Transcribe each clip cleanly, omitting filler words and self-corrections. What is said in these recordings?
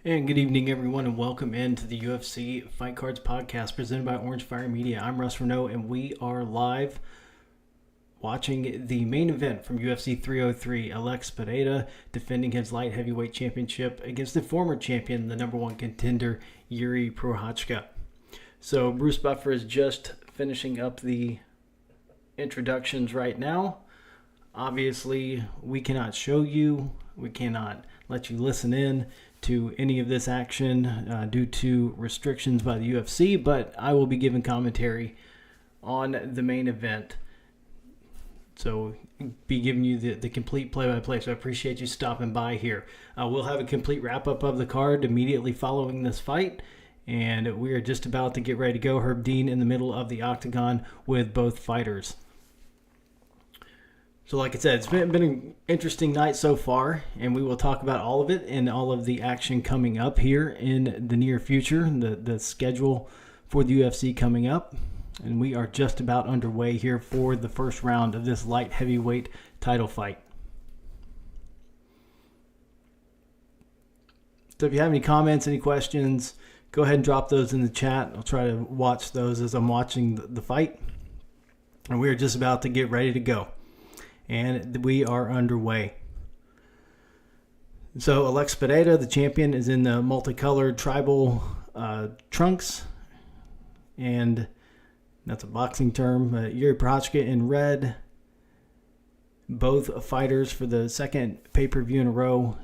And good evening, everyone, and welcome into the UFC Fight Cards podcast presented by Orange Fire Media. I'm Russ Renault, and we are live watching the main event from UFC 303. Alex Pereira defending his light heavyweight championship against the former champion, the number one contender, Yuri Prochazka. So Bruce Buffer is just finishing up the introductions right now. Obviously, we cannot show you, we cannot let you listen in to any of this action due to restrictions by the UFC, but I will be giving commentary on the main event. So be giving you the complete play-by-play. So I appreciate you stopping by here. We'll have a complete wrap-up of the card immediately following this fight. And we are just about to get ready to go. Herb Dean in the middle of the octagon with both fighters. So like I said, it's been an interesting night so far, and we will talk about all of it and all of the action coming up here in the near future, the schedule for the UFC coming up. And we are just about underway here for the first round of this light heavyweight title fight. So if you have any comments, any questions, go ahead and drop those in the chat. I'll try to watch those as I'm watching the fight. And we are just about to get ready to go. And we are underway. So Alex Pereira, the champion, is in the multicolored tribal trunks. And that's a boxing term. Yuri Prochazka in red. Both fighters for the second pay-per-view in a row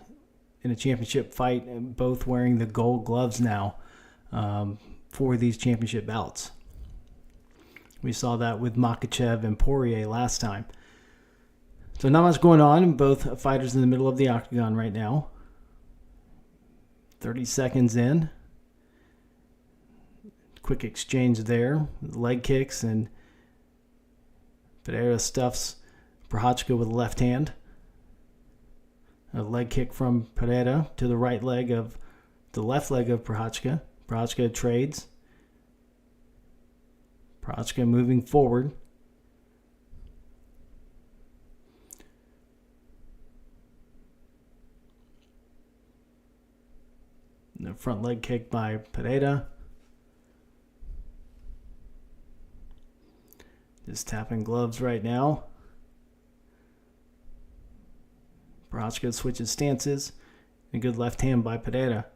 in a championship fight. Both wearing the gold gloves now for these championship bouts. We saw that with Makhachev and Poirier last time. So not much going on. Both fighters in the middle of the octagon right now. 30 seconds in. Quick exchange there. Leg kicks, and Pereira stuffs Prochazka with a left hand. A leg kick from Pereira to the right leg of the left leg of Prochazka. Prochazka trades. Prochazka moving forward. The front leg kick by Pereira. Just tapping gloves right now. Prochazka switches stances. A good left hand by Pereira.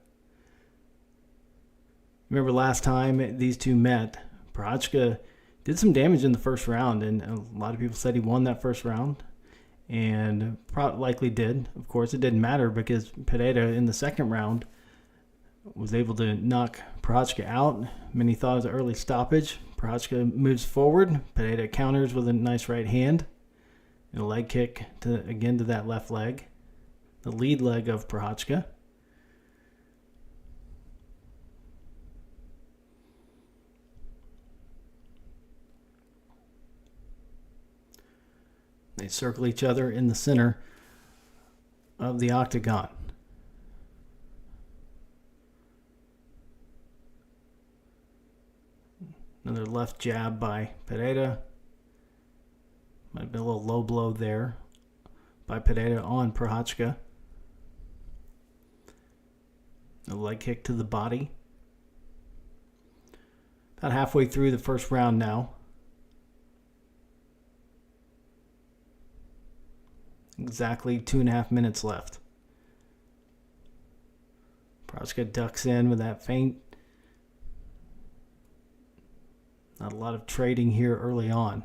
Remember last time these two met, Prochazka did some damage in the first round, and a lot of people said he won that first round, and likely did. Of course, it didn't matter because Pereira in the second round was able to knock Prochazka out. Many thought it was an early stoppage. Prochazka moves forward. Pereira counters with a nice right hand. And a leg kick to that left leg. The lead leg of Prochazka. They circle each other in the center of the octagon. Another left jab by Pereira. Might have been a little low blow there by Pereira on Prochazka. A leg kick to the body. About halfway through the first round now. Exactly 2.5 minutes left. Prochazka ducks in with that feint. Not a lot of trading here early on.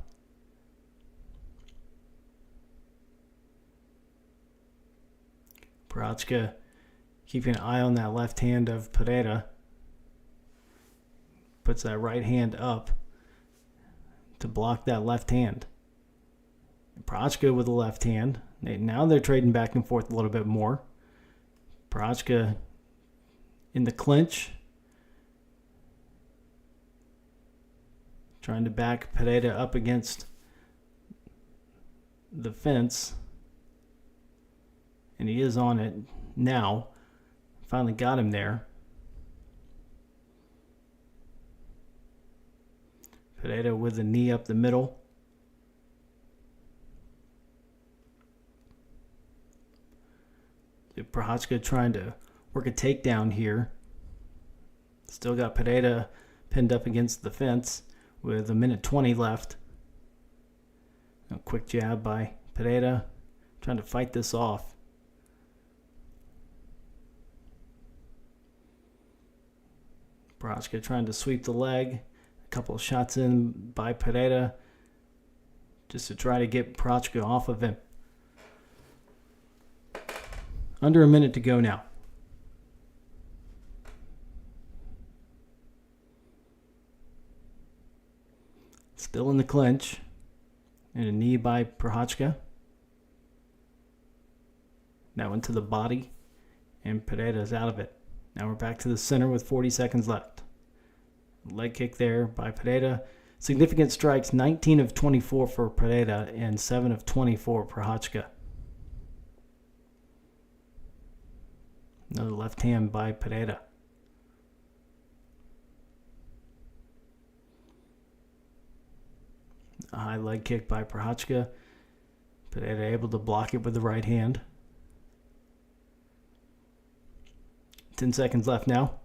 Prochazka keeping an eye on that left hand of Pereira. Puts that right hand up to block that left hand. Prochazka with the left hand. Now they're trading back and forth a little bit more. Prochazka in the clinch. Trying to back Pereira up against the fence. And he is on it now. Finally got him there. Pereira with a knee up the middle. Prochazka trying to work a takedown here. Still got Pereira pinned up against the fence with 1:20 left. A quick jab by Pereira, trying to fight this off. Prochazka trying to sweep the leg. A couple of shots in by Pereira just to try to get Prochazka off of him. Under a minute to go now. Still in the clinch. And a knee by Prochazka. That went to the body. And Pereira's out of it. Now we're back to the center with 40 seconds left. Leg kick there by Pereira. Significant strikes, 19 of 24 for Pereira and 7 of 20 for Prochazka. Another left hand by Pereira. A high leg kick by Prochazka. Pereira able to block it with the right hand. 10 seconds left now.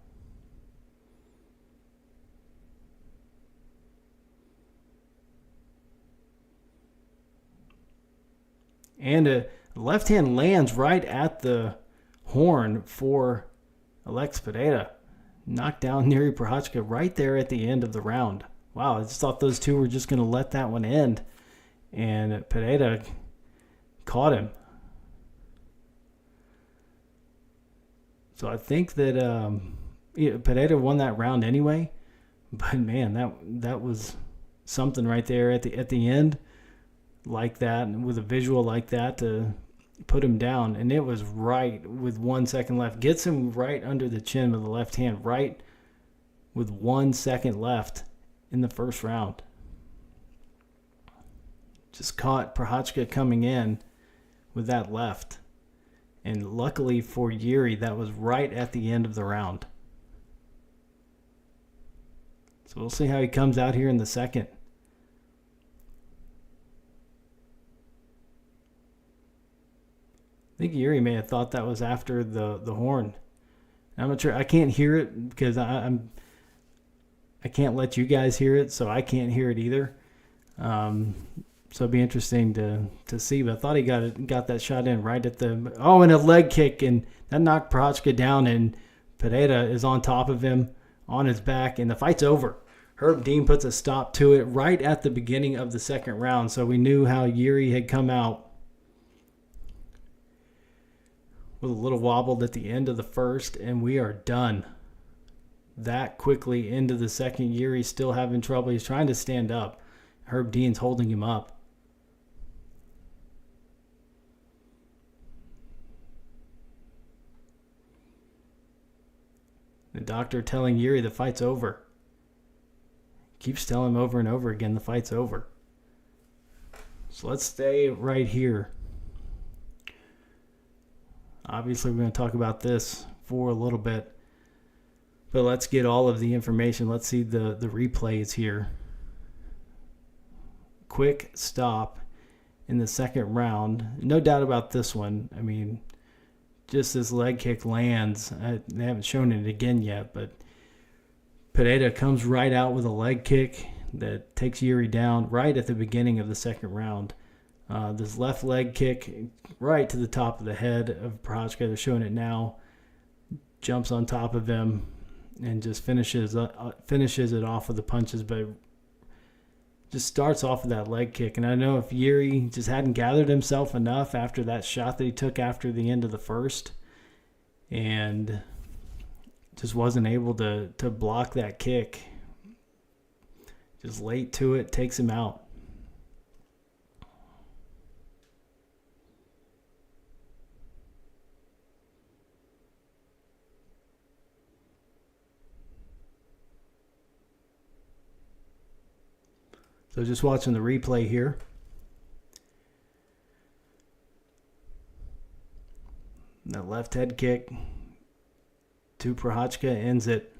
And a left hand lands right at the horn for Alex Pereira. Knocked down Neri Prochazka right there at the end of the round. Wow, I just thought those two were just going to let that one end. And Pereira caught him. So I think that Pereira won that round anyway. But man, that was something right there at the end, like that, and with a visual like that to put him down. And it was right with 1 second left. Gets him right under the chin with the left hand, right with 1 second left in the first round. Just caught Prochazka coming in with that left. And luckily for Yuri, that was right at the end of the round. So we'll see how he comes out here in the second. I think Yuri may have thought that was after the horn. I'm not sure. I can't hear it because I can't let you guys hear it, so I can't hear it either. So it'd be interesting to see. But I thought he got that shot in right at the... Oh, and a leg kick, and that knocked Prochazka down, and Pereira is on top of him, on his back, and the fight's over. Herb Dean puts a stop to it right at the beginning of the second round, so we knew how Yuri had come out with a little wobbled at the end of the first, and we are done. That quickly into the second. Yuri's still having trouble. He's trying to stand up. Herb Dean's holding him up. The doctor telling Yuri the fight's over. Keeps telling him over and over again the fight's over. So let's stay right here. Obviously, we're going to talk about this for a little bit. But let's get all of the information. Let's see the replays here. Quick stop in the second round. No doubt about this one. I mean, just this leg kick lands. They haven't shown it again yet, but Pereira comes right out with a leg kick that takes Yuri down right at the beginning of the second round. This left leg kick right to the top of the head of Prochazka. They're showing it now. Jumps on top of him and just finishes it off with the punches, but just starts off with that leg kick. And I know if Yuri just hadn't gathered himself enough after that shot that he took after the end of the first and just wasn't able to block that kick, just late to it, takes him out. So just watching the replay here. That left head kick to Prochazka ends it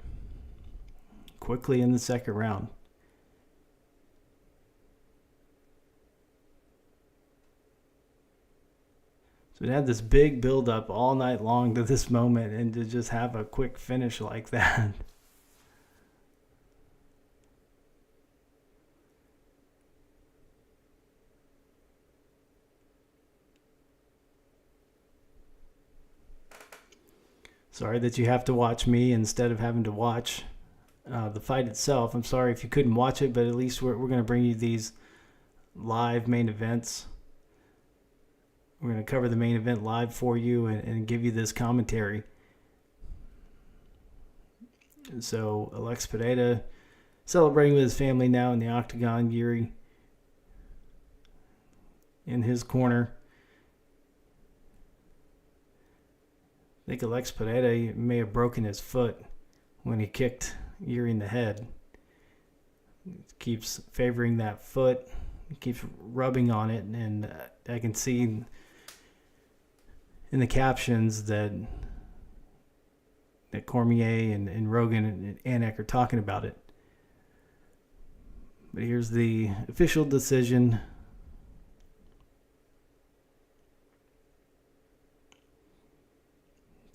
quickly in the second round. So it had this big build up all night long to this moment, and to just have a quick finish like that. Sorry that you have to watch me instead of having to watch the fight itself. I'm sorry if you couldn't watch it, but at least we're going to bring you these live main events. We're going to cover the main event live for you and give you this commentary. So Alex Pereira celebrating with his family now in the octagon. Yuri in his corner. I think Alex Pereira may have broken his foot when he kicked Yuri in the head. He keeps favoring that foot. He keeps rubbing on it, and I can see in the captions that Cormier and Rogan and Anik are talking about it. But here's the official decision.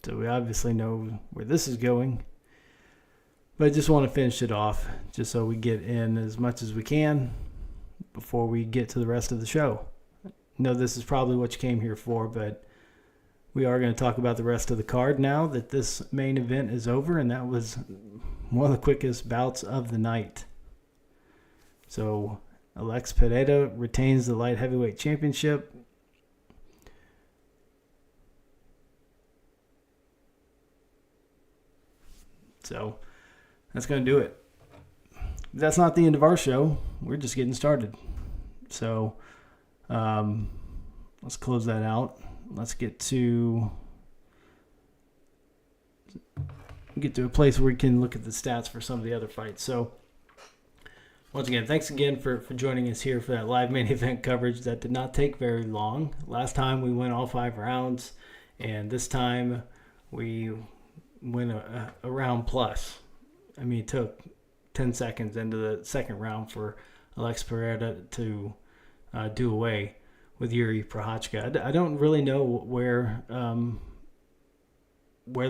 So we obviously know where this is going. But I just want to finish it off just so we get in as much as we can before we get to the rest of the show. I know this is probably what you came here for, but we are going to talk about the rest of the card now that this main event is over, and that was one of the quickest bouts of the night. So Alex Pereira retains the light heavyweight championship. So that's going to do it. That's not the end of our show. We're just getting started. So let's close that out. Let's get to a place where we can look at the stats for some of the other fights. So once again, thanks again for joining us here for that live main event coverage that did not take very long. Last time we went all 5 rounds, and this time we went a round plus. I mean, it took 10 seconds into the second round for Alex Pereira to do away with Yuri Prochazka. I don't really know where the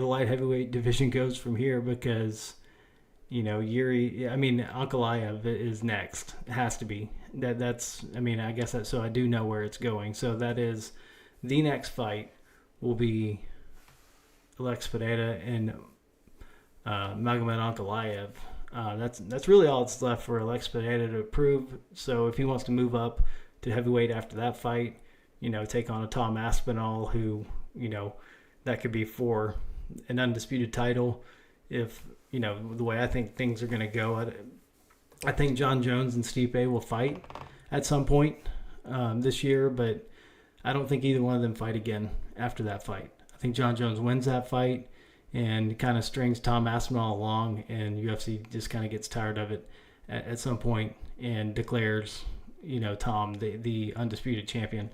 light heavyweight division goes from here, because Yuri, Ankalaev is next. It has to be. I guess that, so I do know where it's going. So that is the next fight will be Alex Pereira and Magomed Ankalaev. That's really all that's left for Alex Pereira to prove. So if he wants to move up to heavyweight after that fight, take on a Tom Aspinall, who, that could be for an undisputed title. If, the way I think things are going to go, I think John Jones and Stipe will fight at some point this year, but I don't think either one of them fight again after that fight. I think John Jones wins that fight and kind of strings Tom Aspinall along, and UFC just kind of gets tired of it at some point and declares, Tom the undisputed champion.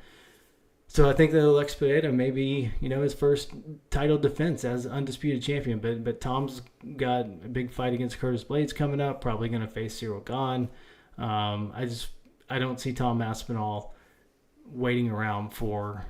So I think that Alex Pereira may be, his first title defense as undisputed champion. But Tom's got a big fight against Curtis Blades coming up, probably going to face Cyril Gane. I don't see Tom Aspinall waiting around for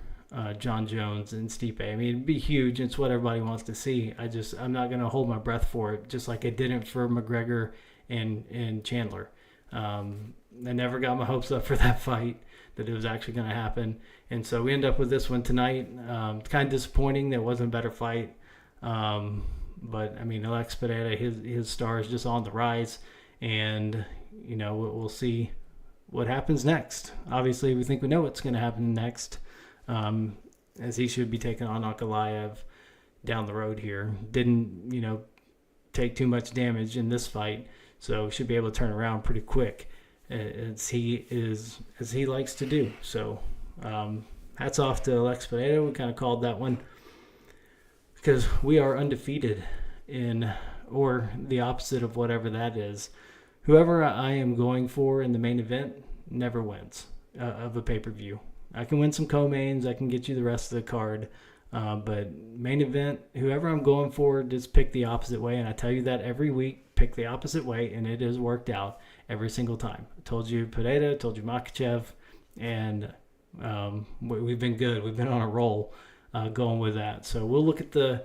John Jones and Stipe. I mean, it'd be huge. It's what everybody wants to see. I'm not going to hold my breath for it, just like I didn't for McGregor and Chandler. I never got my hopes up for that fight, that it was actually going to happen. And so we end up with this one tonight. It's kind of disappointing that it wasn't a better fight. But, Alex Pereira, his star is just on the rise. And, we'll see what happens next. Obviously, we think we know what's going to happen next, as he should be taking on Ankalaev down the road here. Didn't, take too much damage in this fight, so should be able to turn around pretty quick, as he likes to do. So hats off to Alex Pereira. We kind of called that one because we are undefeated or the opposite of whatever that is. Whoever I am going for in the main event never wins of a pay-per-view. I can win some co-mains. I can get you the rest of the card. But main event, whoever I'm going for, just pick the opposite way. And I tell you that every week, pick the opposite way. And it has worked out every single time. I told you Pereira, told you Makhachev. And We've been good. We've been on a roll going with that. So we'll look at the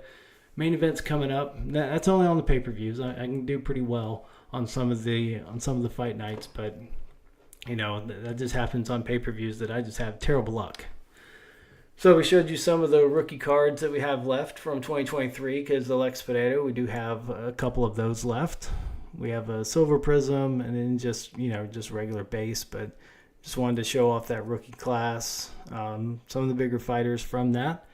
main events coming up. That's only on the pay-per-views. I can do pretty well on some of the fight nights, but that just happens on pay-per-views that I just have terrible luck. So we showed you some of the rookie cards that we have left from 2023 because the Lex Pereira, we do have a couple of those left. We have a Silver Prism and then just regular base, but just wanted to show off that rookie class. Some of the bigger fighters from that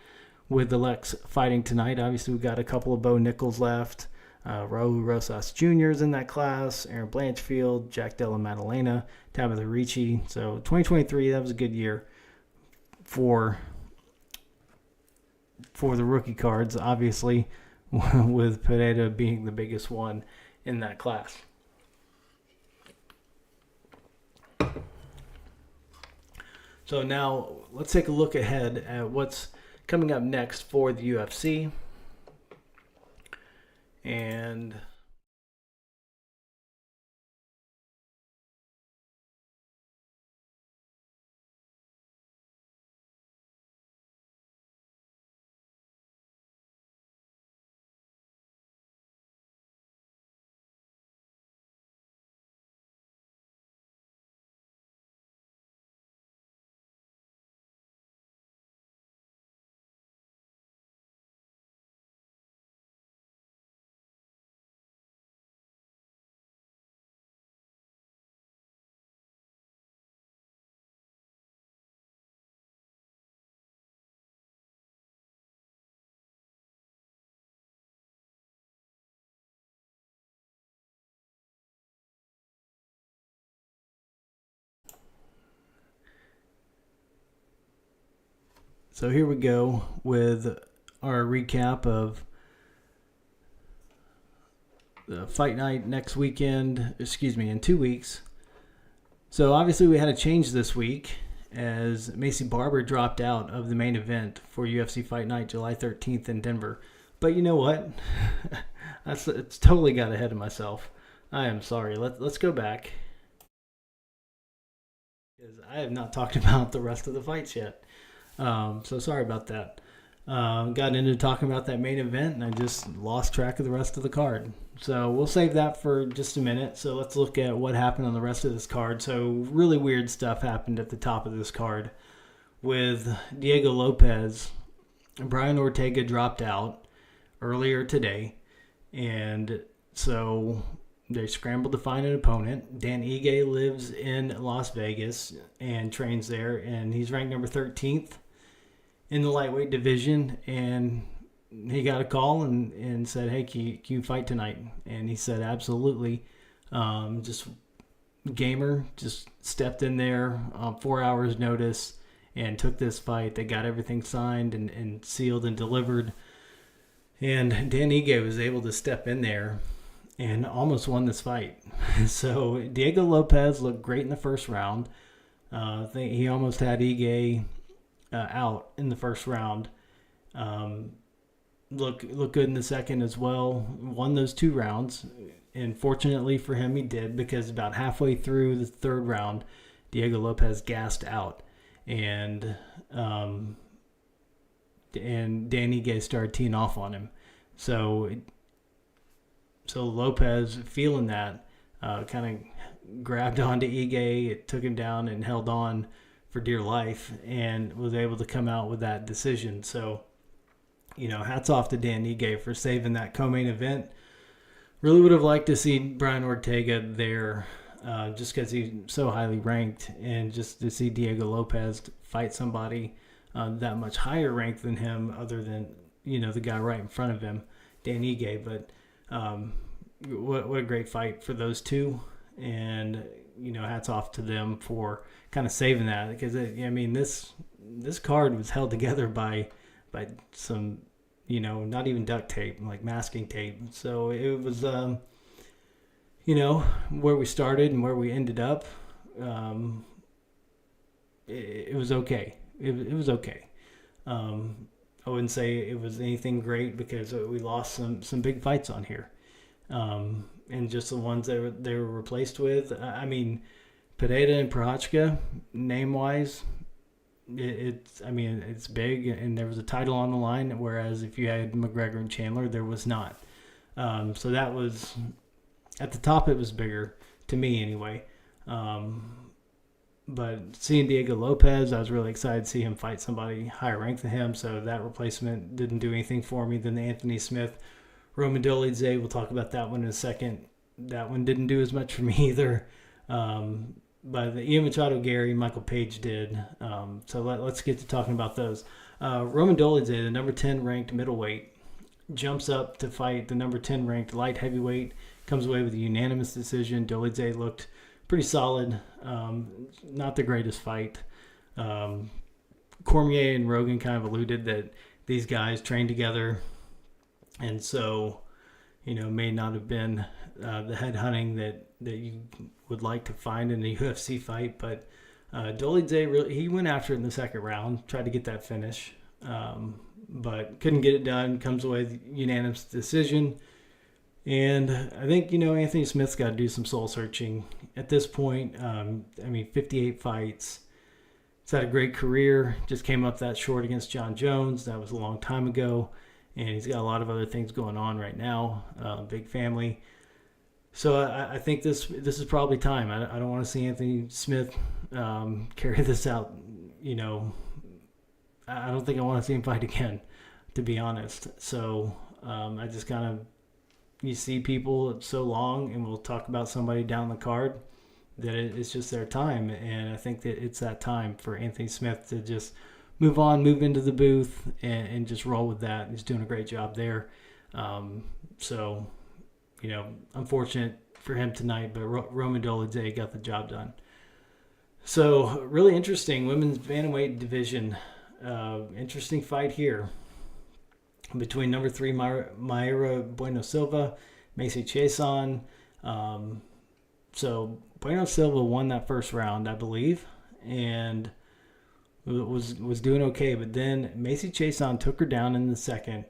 with the Lex fighting tonight. Obviously, we've got a couple of Bo Nichols left. Raul Rosas Jr. is in that class. Aaron Blanchfield, Jack Della Maddalena, Tabitha Ricci. So 2023, that was a good year for the rookie cards, obviously, with Pereira being the biggest one in that class. So now let's take a look ahead at what's coming up next for the UFC. And so here we go with our recap of the fight night next weekend, in 2 weeks. So obviously we had a change this week as Macy Barber dropped out of the main event for UFC Fight Night July 13th in Denver. But you know what? It's totally got ahead of myself. I am sorry. Let's go back, because I have not talked about the rest of the fights yet. So sorry about that. Got into talking about that main event and I just lost track of the rest of the card. So we'll save that for just a minute. So let's look at what happened on the rest of this card. So really weird stuff happened at the top of this card with Diego Lopez. Brian Ortega dropped out earlier today, and so they scrambled to find an opponent. Dan Ige lives in Las Vegas and trains there, and he's ranked number 13th in the lightweight division, and he got a call and said, hey, can you fight tonight? And he said, absolutely. Just stepped in there 4 hours notice and took this fight. They got everything signed and sealed and delivered. And Dan Ige was able to step in there and almost won this fight. So Diego Lopez looked great in the first round. I think he almost had Ige out in the first round. Look good in the second as well. Won those 2 rounds, and fortunately for him, he did, because about halfway through the third round, Diego Lopez gassed out, and Dan Ige started teeing off on him. So Lopez, feeling that, kind of grabbed onto Ige, it took him down and held on for dear life, and was able to come out with that decision. So, hats off to Dan Ige for saving that co-main event. Really would have liked to see Brian Ortega there, just because he's so highly ranked, and just to see Diego Lopez fight somebody that much higher ranked than him, other than the guy right in front of him, Dan Ige. But what a great fight for those two, and hats off to them for kind of saving that, because this card was held together by some not even duct tape, like masking tape. So it was where we started and where we ended up, it was okay. It was okay. I wouldn't say it was anything great, because we lost some big fights on here, and just the ones that they were replaced with. Pereira and Prochazka, name-wise, it's big, and there was a title on the line, whereas if you had McGregor and Chandler, there was not. So that was, at the top, it was bigger, to me anyway. But seeing Diego Lopez, I was really excited to see him fight somebody higher ranked than him, so that replacement didn't do anything for me. Then the Anthony Smith, Roman Dolidze, we'll talk about that one in a second. That one didn't do as much for me either. But the Ian Machado Gary, Michael Page did. So let's get to talking about those. Roman Dolidze, the number 10 ranked middleweight, jumps up to fight the number 10 ranked light heavyweight, comes away with a unanimous decision. Dolidze looked pretty solid. Not the greatest fight. Cormier and Rogan kind of alluded that these guys trained together, and so, may not have been the head hunting that you would like to find in a UFC fight. But Dolidze, he went after it in the second round, tried to get that finish, but couldn't get it done. Comes away with unanimous decision. And I think, Anthony Smith's got to do some soul searching at this point. 58 fights. He's had a great career. Just came up that short against John Jones. That was a long time ago. And he's got a lot of other things going on right now. Big family. So I think this is probably time. I don't want to see Anthony Smith carry this out. I don't think I want to see him fight again, to be honest. So I just kind of, you see people so long, and we'll talk about somebody down the card, that it's just their time. And I think that it's that time for Anthony Smith to just move on, move into the booth, and just roll with that. He's doing a great job there. Unfortunate for him tonight, but Roman Dolidze got the job done. So really interesting women's bantamweight division. Interesting fight here between number 3 Mayra Bueno Silva, Macy Chiasson. So Bueno Silva won that first round, I believe, and was doing okay. But then Macy Chiasson took her down in the second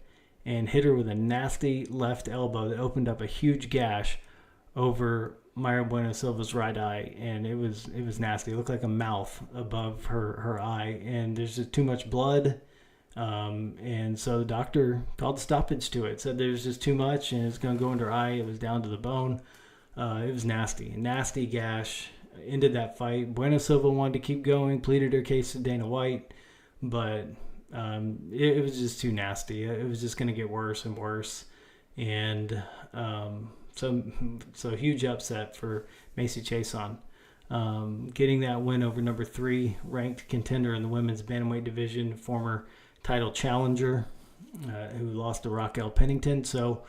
and hit her with a nasty left elbow that opened up a huge gash over Mayra Bueno Silva's right eye, and it was nasty. It looked like a mouth above her eye, and there's just too much blood. And so the doctor called a stoppage to it, said there's just too much and it's going to go into her eye. It was down to the bone. It was nasty gash. Ended that fight. Bueno Silva wanted to keep going, pleaded her case to Dana White, but it was just too nasty. It was just going to get worse and worse. And so huge upset for Macy Chiasson. Getting that win over number 3 ranked contender in the women's bantamweight division, former title challenger, who lost to Raquel Pennington. So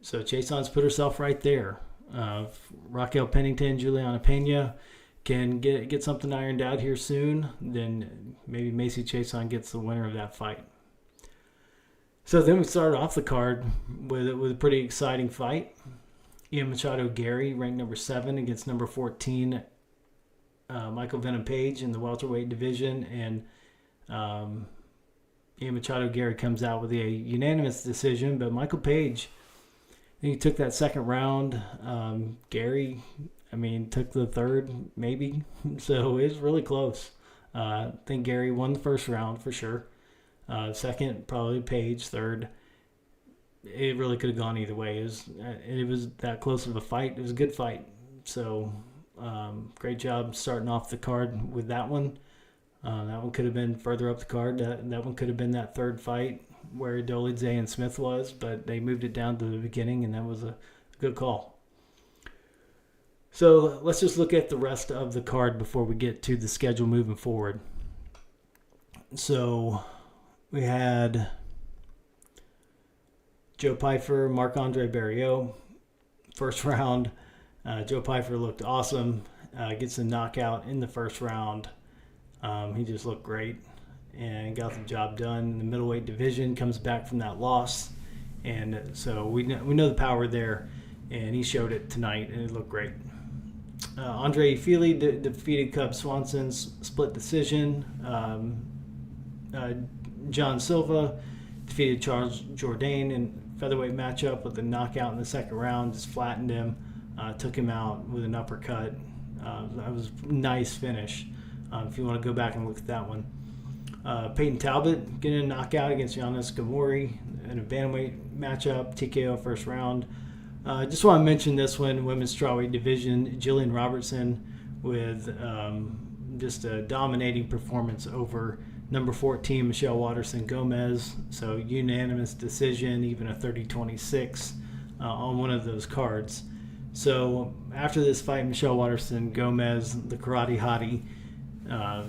Chiasson's put herself right there. Raquel Pennington, Juliana Pena can get something ironed out here soon, then maybe Macy Chiasson gets the winner of that fight. So then we started off the card with a pretty exciting fight. Ian Machado Gary, ranked number 7, against number 14 Michael Venom Page in the welterweight division, and Ian Machado Gary comes out with a unanimous decision, but Michael Page, he took that second round. Gary, took the third, maybe. So it was really close. I think Gary won the first round for sure. Second, probably Page. Third, it really could have gone either way. It was that close of a fight. It was a good fight. So great job starting off the card with that one. That one could have been further up the card. That one could have been that third fight where Dolidze and Smith was, but they moved it down to the beginning, and that was a good call. So let's just look at the rest of the card before we get to the schedule moving forward. So we had Joe Pyfer, Marc-Andre Barriault. First round, Joe Pyfer looked awesome. Gets a knockout in the first round. He just looked great and got the job done. In the middleweight division, comes back from that loss, and so we know the power there, and he showed it tonight, and it looked great. Andre Fili defeated Cub Swanson's split decision. John Silva defeated Charles Jourdain in featherweight matchup with a knockout in the second round. Just flattened him, took him out with an uppercut. That was a nice finish. If you want to go back and look at that one. Peyton Talbot getting a knockout against Giannis Gamori in a bantamweight matchup, TKO first round. Just want to mention this one, women's strawweight division, Jillian Robertson with just a dominating performance over number 14, Michelle Waterson Gomez. So unanimous decision, even a 30-26 on one of those cards. So after this fight, Michelle Waterson Gomez, the karate hottie,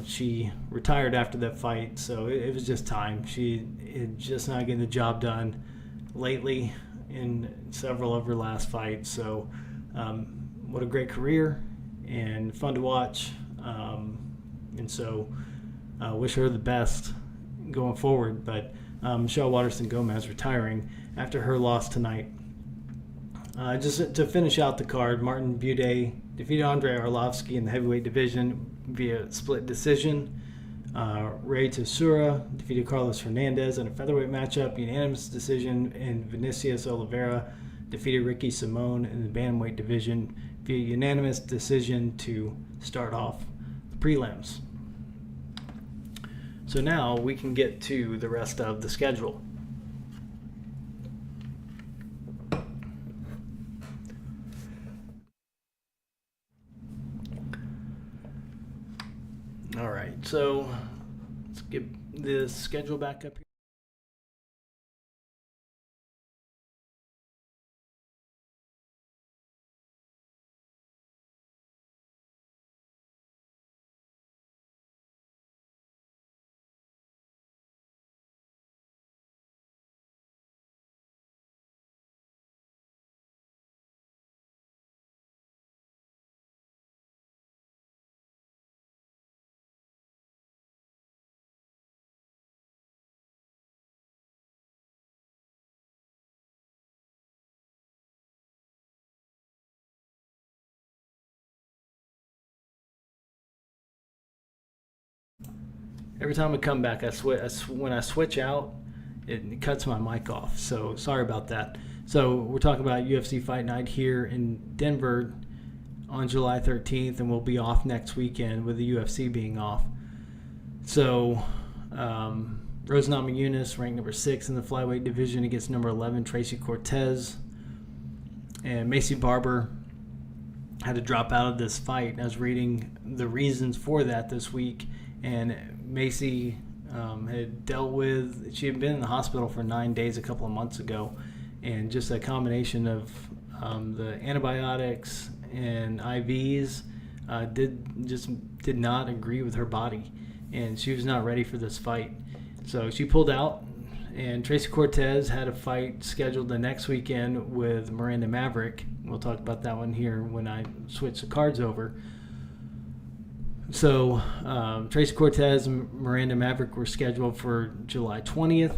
she retired after that fight. So it was just time. She had just not getting the job done lately in several of her last fights. So what a great career and fun to watch. And so wish her the best going forward. But Michelle Waterson Gomez retiring after her loss tonight. Just to finish out the card, Martin Buday defeated Andrei Arlovsky in the heavyweight division via split decision. Ray Tesura defeated Carlos Hernandez in a featherweight matchup, unanimous decision, and Vinicius Oliveira defeated Ricky Simone in the bantamweight division via unanimous decision to start off the prelims. So now we can get to the rest of the schedule. All right, so let's get the schedule back up here. Every time I come back, when I switch out, it cuts my mic off. So sorry about that. So we're talking about UFC Fight Night here in Denver on July 13th, and we'll be off next weekend with the UFC being off. So Rose Namajunas ranked number 6 in the flyweight division against number 11 Tracy Cortez, and Macy Barber had to drop out of this fight. I was reading the reasons for that this week, and Macy she had been in the hospital for 9 days a couple of months ago, and just a combination of the antibiotics and IVs did not agree with her body, and she was not ready for this fight. So she pulled out, and Tracy Cortez had a fight scheduled the next weekend with Miranda Maverick. We'll talk about that one here when I switch the cards over. So Tracy Cortez and Miranda Maverick were scheduled for July 20th,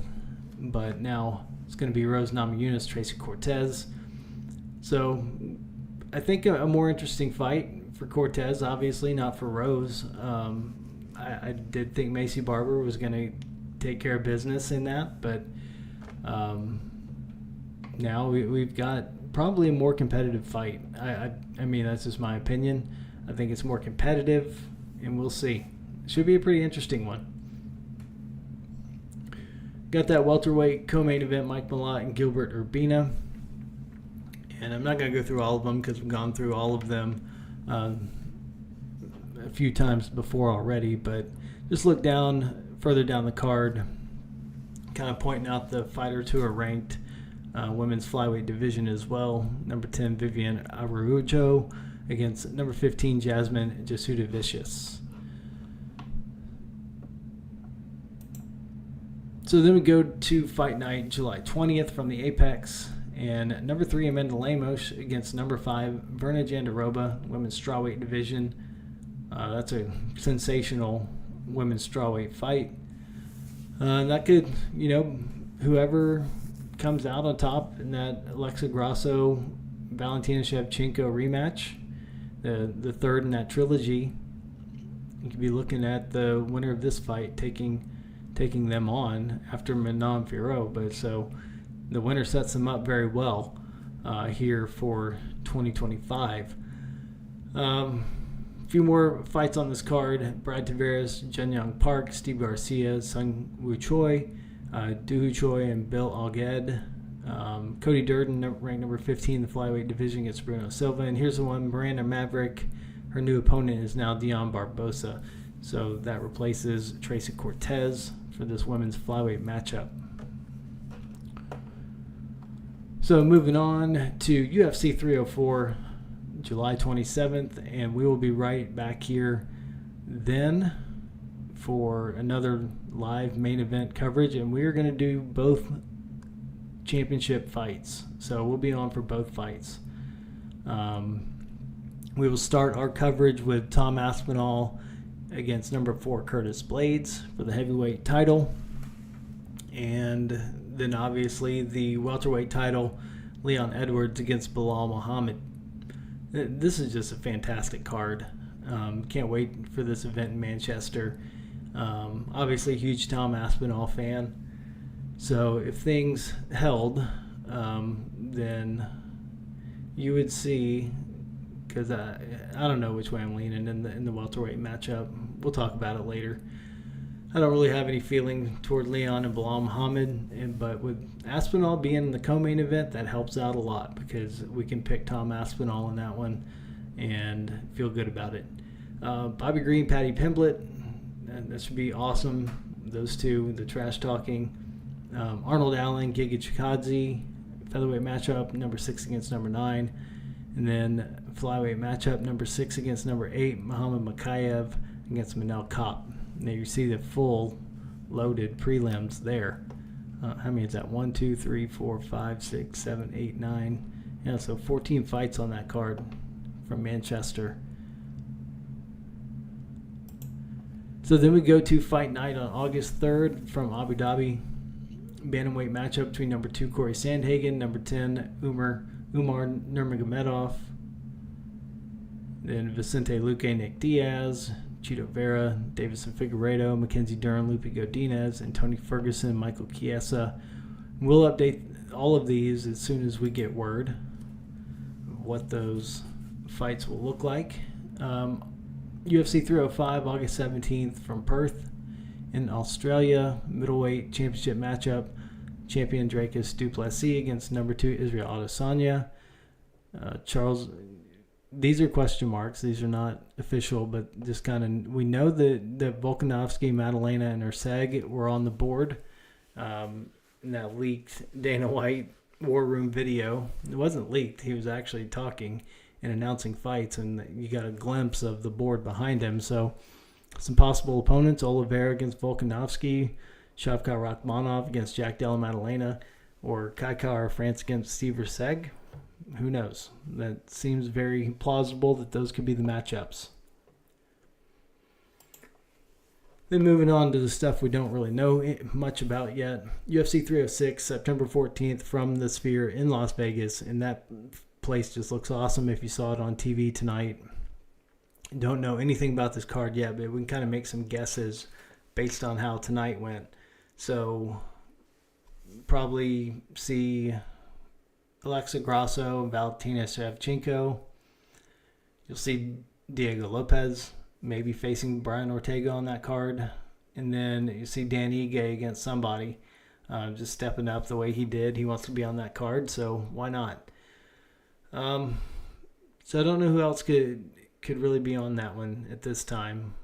but now it's going to be Rose Namajunas, Tracy Cortez. So I think a more interesting fight for Cortez, obviously, not for Rose. I did think Macy Barber was going to take care of business in that, but now we've got probably a more competitive fight. I mean, that's just my opinion. I think it's more competitive, and we'll see. Should be a pretty interesting one. Got that welterweight co-main event, Mike Malott and Gilbert Urbina. And I'm not going to go through all of them because we've gone through all of them a few times before already, but just look further down the card, kind of pointing out the fighters who are ranked women's flyweight division as well. Number 10, Vivian Araujo against number 15, Jasmine Jasudavicius. So then we go to Fight Night, July 20th from the Apex. And number 3, Amanda Lemos against number 5, Verna Jandiroba, women's strawweight division. That's a sensational women's strawweight fight. That could, whoever comes out on top in that Alexa Grasso, Valentina Shevchenko rematch, the third in that trilogy, you could be looking at the winner of this fight taking them on after Manon Fiorot. But so the winner sets them up very well here for 2025. A few more fights on this card. Brad Tavares, Jun Young Park, Steve Garcia, Sung Woo Choi, Doo Choi, and Bill Alged. Cody Durden, ranked number 15 in the flyweight division, against Bruno Silva. And here's the one, Miranda Maverick. Her new opponent is now Dion Barbosa. So that replaces Tracy Cortez for this women's flyweight matchup. So moving on to UFC 304, July 27th, and we will be right back here then for another live main event coverage, and we are going to do both championship fights. So we'll be on for both fights. We will start our coverage with Tom Aspinall against number 4 Curtis Blades for the heavyweight title, and then obviously the welterweight title, Leon Edwards against Bilal Muhammad. This is just a fantastic card. Can't wait for this event in Manchester. Obviously a huge Tom Aspinall fan. So if things held, then you would see, because I don't know which way I'm leaning in the welterweight matchup. We'll talk about it later. I don't really have any feeling toward Leon and Bilal Muhammad, but with Aspinall being in the co-main event, that helps out a lot because we can pick Tom Aspinall in that one and feel good about it. Bobby Green, Patty Pimblett, that should be awesome. Those two, the trash talking. Arnold Allen, Giga Chikadze, featherweight matchup, number 6 against number 9. And then flyweight matchup, number 6 against number 8, Muhammad Makayev against Manel Kopp. Now you see the full loaded prelims there. How many is that? 1, 2, 3, 4, 5, 6, 7, 8, 9. Yeah, so 14 fights on that card from Manchester. So then we go to Fight Night on August 3rd from Abu Dhabi. Bantamweight matchup between number 2 Corey Sandhagen, number 10 Umar Nurmagomedov, then Vicente Luque, Nick Diaz, Chito Vera, Davison Figueiredo, Mackenzie Dern, Lupe Godinez, and Tony Ferguson, Michael Chiesa. We'll update all of these as soon as we get word of what those fights will look like. UFC 305, August 17th from Perth in Australia. Middleweight championship matchup. Champion Dracus du Plessis against number 2 Israel Adesanya. Charles... These are question marks. These are not official, but just kind of, we know that Volkanovski, Madalena, and Urseg were on the board. In that leaked Dana White War Room video. It wasn't leaked. He was actually talking and announcing fights, and you got a glimpse of the board behind him. So some possible opponents: Oliveira against Volkanovski, Shavkat Rakhmonov against Jack Della Maddalena, or Kai Kara France against Steve Urseg. Who knows? That seems very plausible that those could be the matchups. Then moving on to the stuff we don't really know much about yet. UFC 306, September 14th from the Sphere in Las Vegas. And that place just looks awesome if you saw it on TV tonight. Don't know anything about this card yet, but we can kind of make some guesses based on how tonight went. So probably see Alexa Grasso and Valentina Shevchenko. You'll see Diego Lopez maybe facing Brian Ortega on that card. And then you see Dan Ige against somebody. Just stepping up the way he did. He wants to be on that card, so why not? So I don't know who else could really be on that one at this time.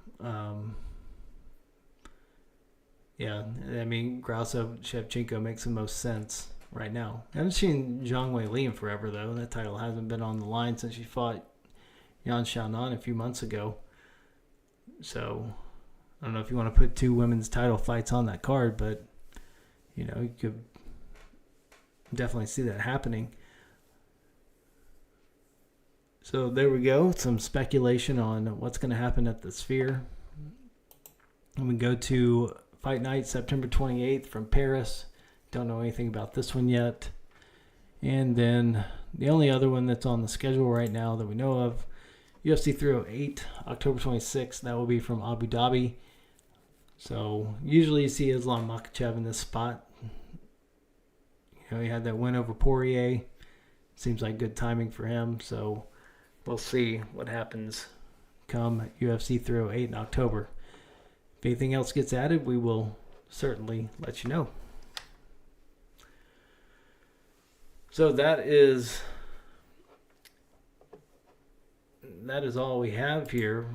Yeah, I mean, Grasso Shevchenko makes the most sense right now. I haven't seen Zhang Wei Li in forever, though. That title hasn't been on the line since she fought Yan Xiaonan a few months ago. So I don't know if you want to put 2 women's title fights on that card, but you know, you could definitely see that happening. So there we go. Some speculation on what's going to happen at the Sphere. And we go to Fight Night, September 28th from Paris. Don't know anything about this one yet. And then the only other one that's on the schedule right now that we know of, UFC 308, October 26th. That will be from Abu Dhabi. So usually you see Islam Makhachev in this spot. You know, he had that win over Poirier. Seems like good timing for him. So we'll see what happens come UFC 308 in October. If anything else gets added, we will certainly let you know. So that is all we have here.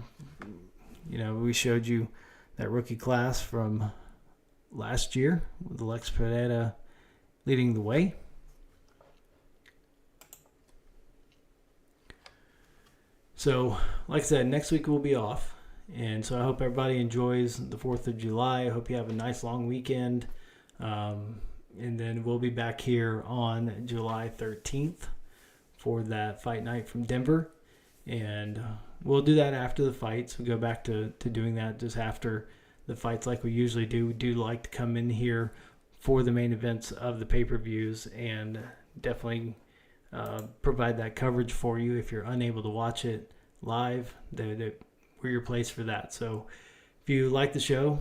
We showed you that rookie class from last year with Alex Pereira leading the way. So, like I said, next week we'll be off. And so I hope everybody enjoys the 4th of July. I hope you have a nice long weekend. And then we'll be back here on July 13th for that fight night from Denver. And we'll do that after the fights. We go back to doing that just after the fights like we usually do. We do like to come in here for the main events of the pay-per-views and definitely provide that coverage for you. If you're unable to watch it live, we're your place for that. So if you like the show,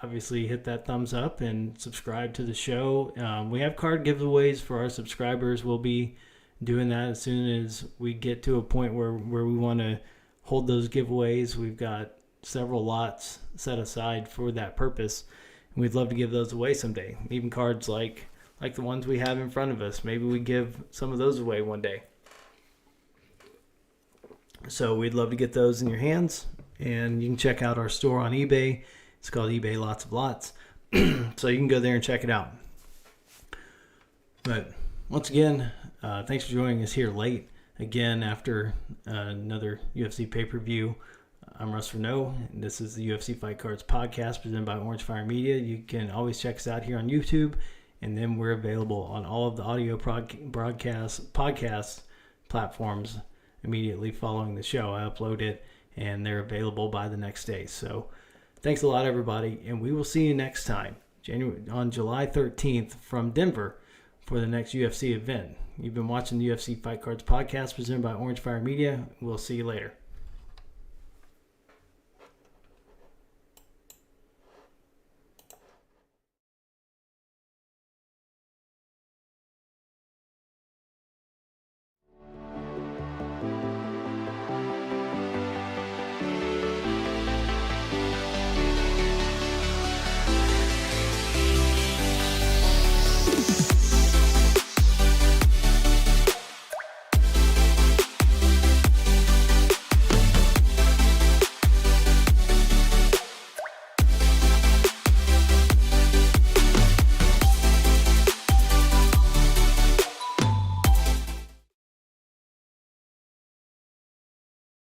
obviously hit that thumbs up and subscribe to the show. We have card giveaways for our subscribers. We'll be doing that as soon as we get to a point where we want to hold those giveaways. We've got several lots set aside for that purpose, and we'd love to give those away someday. Even cards like the ones we have in front of us. Maybe we give some of those away one day. So we'd love to get those in your hands, and you can check out our store on eBay. It's called eBay Lots of Lots. So you can go there and check it out. But once again, thanks for joining us here late again after another UFC pay-per-view. I'm Russ Renault, and this is the UFC Fight Cards podcast presented by Orange Fire Media. You can always check us out here on YouTube, and then we're available on all of the audio podcast platforms immediately following the show. I upload it, and they're available by the next day. So thanks a lot, everybody, and we will see you next time, on July 13th from Denver for the next UFC event. You've been watching the UFC Fight Cards podcast presented by Orange Fire Media. We'll see you later.